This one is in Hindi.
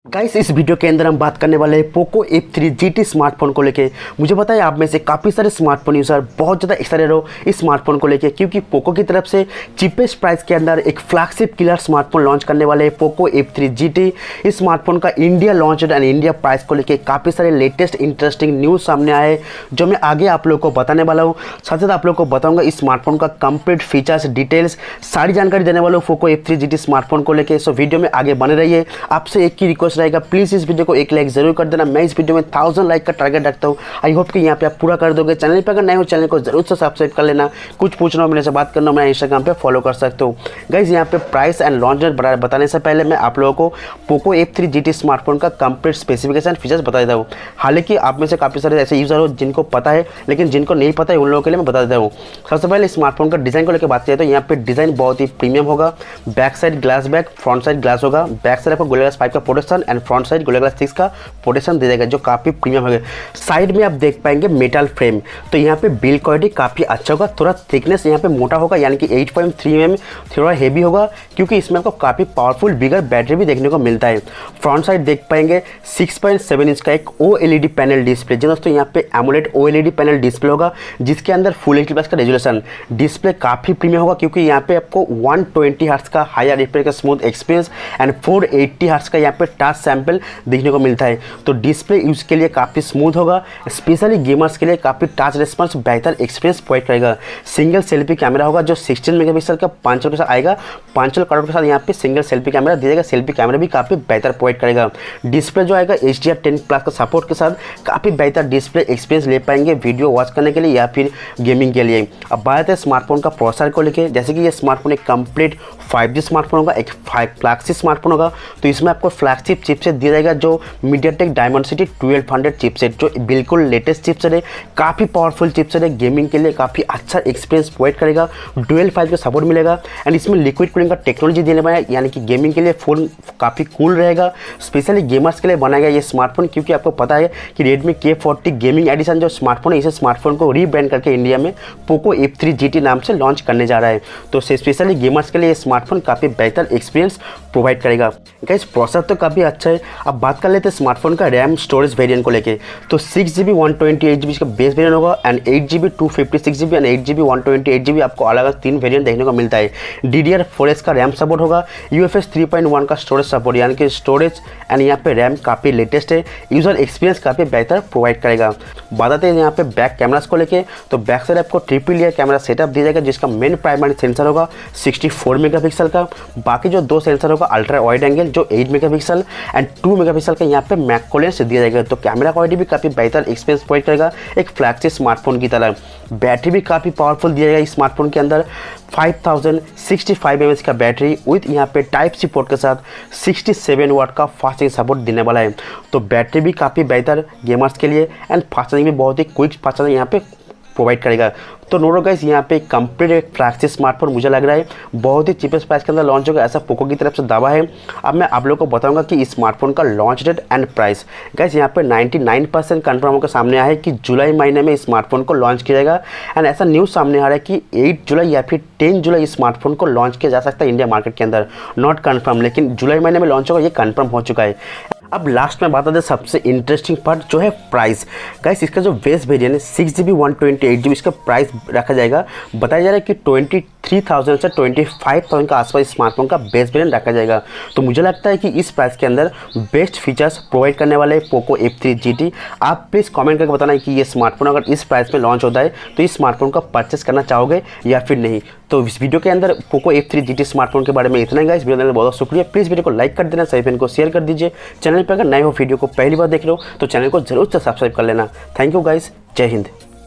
गाइस इस वीडियो के अंदर हम बात करने वाले हैं पोको F3 GT स्मार्टफोन को लेके। मुझे पता है आप में से काफ़ी सारे स्मार्टफोन यूज़र बहुत ज़्यादा एक्साइटेड हो इस स्मार्टफोन को लेके, क्योंकि पोको की तरफ से चीपेस्ट प्राइस के अंदर एक फ्लैगशिप किलर स्मार्टफोन लॉन्च करने वाले हैं पोको F3 GT। इस स्मार्टफोन का India launch and India price को लेकर काफ़ी सारे लेटेस्ट इंटरेस्टिंग न्यूज़ सामने आए जो मैं आगे आप लोग को बताने वाला हूँ। साथ साथ आप लोग को बताऊँगा इस स्मार्टफोन का कंप्लीट फीचर्स डिटेल्स सारी जानकारी देने वाला हूँ पोको F3 GT स्मार्टफोन को लेकर। सो वीडियो में आगे बने रहिए। आपसे एक ही रिक्वेस्ट रहेगा, प्लीज़ इस वीडियो को एक लाइक जरूर कर देना। मैं इस वीडियो में 1000 लाइक का टारगेट रखता हूँ। आई होप कि यहाँ पे आप पूरा कर दोगे। चैनल पर अगर नए हो चैनल को जरूर से सब्सक्राइब कर लेना। कुछ पूछना हो मेरे से बात करना हो, मैं इंस्टाग्राम पे फॉलो कर सकते हो। गाइज यहाँ पे प्राइस एंड लॉन्च डेट बताने से पहले मैं आप लोगों को पोको F3 GT स्मार्टफोन का कंप्लीट स्पेसिफिकेशन फीचर्स बता देता हूँ। हालांकि आप में से काफ़ी सारे ऐसे यूज़र हो जिनको पता है, लेकिन जिनको नहीं पता है उन लोगों के लिए मैं बता देता हूँ। सबसे पहले स्मार्टफोन का डिज़ाइन को लेकर बात करें तो यहाँ पे डिज़ाइन बहुत ही प्रीमियम होगा। Back side glass back, front side glass होगा। बैक साइड आपको गोरिल्ला ग्लास 5 का protection and front side gorilla glass 6 का प्रोटेक्शन दे देगा, जो काफ़ी प्रीमियम होगा। साइड में आप देख पाएंगे मेटल फ्रेम, तो यहाँ पे बिल्ड क्वालिटी काफ़ी अच्छा होगा। थोड़ा थिकनेस यहाँ पे मोटा होगा, यानी कि 8.3 mm थोड़ा हेवी होगा, क्योंकि इसमें आपको काफ़ी पावरफुल बिगर बैटरी भी देखने को मिलता है। फ्रंट साइड देख पाएंगे 6.7 इंच का एक OLED पैनल डिस्प्ले। जी दोस्तों, यहाँ पे एमोलेड OLED पैनल डिस्प्ले होगा, जिसके अंदर फुल HD+ का रेजोल्यूशन। डिस्प्ले काफ़ी प्रीमियम होगा, क्योंकि यहाँ पे आपको 120 हर्ट्ज का हायर रिफ्रेश का स्मूथ एक्सपीरियंस एंड 480 हर्ट्ज का यहाँ पे टच सैंपल देखने को मिलता है। तो डिस्प्ले यूज के लिए काफ़ी स्मूथ होगा, स्पेशली गेमर्स के लिए काफ़ी टच रिस्पॉन्स बेहतर एक्सपीरियंस प्रोवाइड करेगा। सिंगल सेल्फी कैमरा होगा जो 16 मेगापिक्सल का पंचल के साथ आएगा। पंचल कट के साथ यहाँ पे सिंगल सेल्फी कैमरा दिया जाएगा। सेल्फी कैमरा भी काफ़ी बेहतर प्रोवाइड करेगा। डिस्प्ले जो आएगा HDR10+ का सपोर्ट के साथ काफ़ी बेहतर डिस्प्ले एक्सपीरियंस ले पाएंगे वीडियो वॉच करने के लिए या फिर गेमिंग के लिए। अब बात है स्मार्टफोन का प्रोसेसर को लेकर, जैसे कि ये स्मार्टफोन एक कंप्लीट 5G स्मार्टफोन होगा, एक फ्लैगशिप स्मार्टफोन होगा। तो इसमें आपको फ्लैगशिप चिपसेट दिया जाएगा जो MediaTek Dimensity 1200 चिपसेट, जो बिल्कुल लेटेस्ट चिपसेट है, काफ़ी पावरफुल चिपसेट है। गेमिंग के लिए काफ़ी अच्छा एक्सपीरियंस प्रोवाइड करेगा। डुअल 5 का सपोर्ट मिलेगा एंड इसमें लिक्विड कूलिंग का टेक्नोलॉजी देने वाला है, यानी कि गेमिंग के लिए फ़ोन काफ़ी कूल रहेगा। स्पेशली गेमर्स के लिए बनाया गया ये स्मार्टफोन, क्योंकि आपको पता है कि Redmi K40 गेमिंग एडिशन जो स्मार्टफोन है, इस स्मार्टफोन को रीब्रांड करके इंडिया में पोको F3 GT नाम से लॉन्च करने जा रहा है। तो स्पेशली गेमर्स के लिए ये स्मार्टफोन काफ़ी बेहतर एक्सपीरियंस प्रोवाइड करेगा। गाइस प्रोसेसर तो काफ़ी अच्छा है। अब बात कर लेते हैं स्मार्टफोन का रैम स्टोरेज वेरिएंट को लेके। तो 6GB 128GB का बेस वेरिएंट होगा and 8GB 256GB and 8GB 128GB आपको अलग अलग 3 वेरिएंट देखने को मिलता है। DDR4S का रैम सपोर्ट होगा। UFS 3.1 का स्टोरेज सपोर्ट, यानी कि स्टोरेज एंड यहाँ पे रैम काफ़ी लेटेस्ट है। यूज़र एक्सपीरियंस काफ़ी बेहतर प्रोवाइड करेगा। बताते हैं यहाँ पे बैक कैमरास को लेके, तो बैक साइड आपको ट्रिपल लेयर कैमरा सेटअप दिया जाएगा, जिसका मेन प्राइमरी सेंसर होगा 64 मेगापिक्सल का। बाकी जो 2 सेंसर होगा अल्ट्रा वाइड एंगल जो 8 मेगापिक्सल एंड 2 मेगापिक्सल का यहाँ पे मैक्रो लेंस दिया जाएगा। तो कैमरा क्वालिटी भी काफ़ी बेहतर एक्सपीरियंस प्रोवाइड करेगा, एक फ्लैगशिप स्मार्टफोन की तरह। बैटरी भी काफ़ी पावरफुल दिया जाएगा इस स्मार्टफोन के अंदर। 5065 mAh का बैटरी विथ यहाँ पे टाइप सी पोर्ट के साथ 67 वाट का फास्ट चार्जिंग सपोर्ट देने वाला है। तो बैटरी भी काफ़ी बेहतर गेमर्स के लिए एंड फास्ट चार्जिंग भी बहुत ही क्विक फास्ट चार्जिंग यहाँ पे प्रोवाइड करेगा। तो नोरो गाइस, यहाँ पे कंप्लीट एक फ्लैगशिप स्मार्टफोन मुझे लग रहा है बहुत ही चीपेस्ट प्राइस के अंदर लॉन्च होगा, ऐसा पोको की तरफ से दावा है। अब मैं आप लोगों को बताऊंगा कि इस स्मार्टफोन का launch date and price. Guys यहाँ पे 99% कंफर्म होकर सामने आया है कि जुलाई महीने में इस स्मार्टफोन को लॉन्च किया जाएगा एंड ऐसा न्यूज़ सामने आ रहा है कि 8 जुलाई या फिर 10 जुलाई इस स्मार्टफोन को लॉन्च किया जा सकता है इंडिया मार्केट के अंदर। नॉट कन्फर्म, लेकिन जुलाई महीने में लॉन्च होगा, ये कन्फर्म हो चुका है। अब लास्ट में बता दें सबसे इंटरेस्टिंग पार्ट जो है प्राइस। गाइस इसका जो बेस वेरिएंट है 6GB 128GB, इसका प्राइस रखा जाएगा, बताया जा रहा है कि 23,000 से 25,000 का आसपास स्मार्टफोन का बेस वेरिएंट रखा जाएगा। तो मुझे लगता है कि इस प्राइस के अंदर बेस्ट फीचर्स प्रोवाइड करने वाले पोको F3 GT। आप प्लीज़ कमेंट करके बताना कि ये स्मार्टफोन अगर इस प्राइस में लॉन्च होता है तो इस स्मार्टफोन का परचेस करना चाहोगे या फिर नहीं। तो इस वीडियो के अंदर पोको F3 GT स्मार्टफोन के बारे में इतना ही। गाइस वीडियो देखने बहुत शुक्रिया। प्लीज़ वीडियो को लाइक कर देना, सही फ्रेंड को शेयर कर दीजिए। चैनल पर अगर नए हो वीडियो को पहली बार देख रहे हो तो चैनल को जरूर से सब्सक्राइब कर लेना। थैंक यू गाइस, जय हिंद।